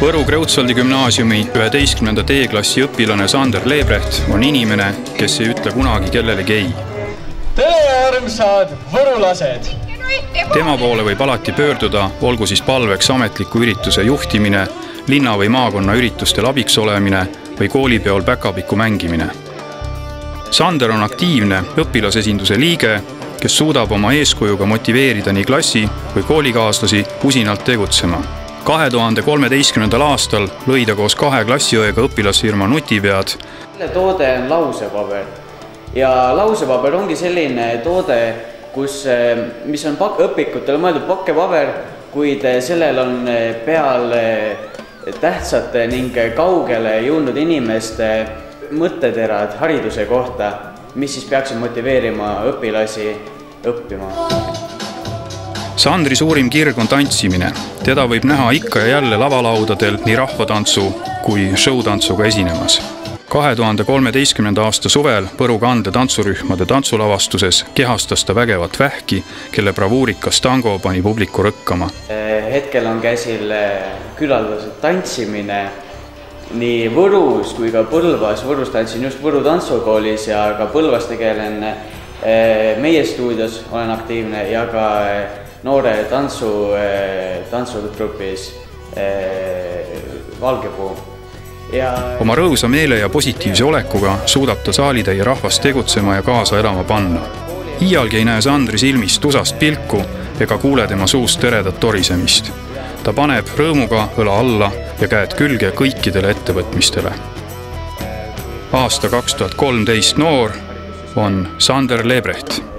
Võru Kreutzwaldi gümnaasiumi 11. D-klassi õpilane Sander Lebrecht on inimene, kes ei ütle kunagi kellelegi ei. Tere armsad võrulased! Tema poole võib alati pöörduda, olgu siis palveks ametliku ürituse juhtimine, linna või maakonna üritustel abiks olemine või koolipeol päkapiku mängimine. Sander on aktiivne õpilasesinduse liige, kes suudab oma eeskujuga motiveerida nii klassi või koolikaaslasi usinalt tegutsema. 2013. aastal lõi ta koos 2 klassiõega õpilasfirma Nutipead. Selle toode on lausepaber ja lausepaber ongi selline toode, mis on õpikutele mõeldud pakkepaber, kuid sellel on peal tähtsate ning kaugele jõudnud inimeste mõtteterad hariduse kohta, mis siis peaksid motiveerima õpilasi õppima. Sandri suurim kirg on tantsimine. Teda võib näha ikka ja jälle lavalaudadel nii rahvatantsu kui showtantsuga esinemas. 2013. aasta suvel Võru kande tantsurühmade tantsulavastuses kehastas ta vägevat vähki, kelle bravuurikas tango pani publiku rõkkama. Hetkel on käsil külaldaselt tantsimine nii Võrus kui ka Põlvas. Võrus tantsin just Võru tantsukoolis ja ka Põlvas tegelen meie stuudios, olen aktiivne ja ka noore tantsugrupis Valgepuu. Oma rõõsa meele ja positiivse olekuga suudab ta saalitäie rahvast tegutsema ja kaasa elama panna. Iialgi ei näe Sandri silmis tusast pilku ega kuule tema suust teredat torisemist. Ta paneb rõõmuga õla alla ja käed külge kõikidele ettevõtmistele. Aasta 2013 noor on Sander Lebrecht.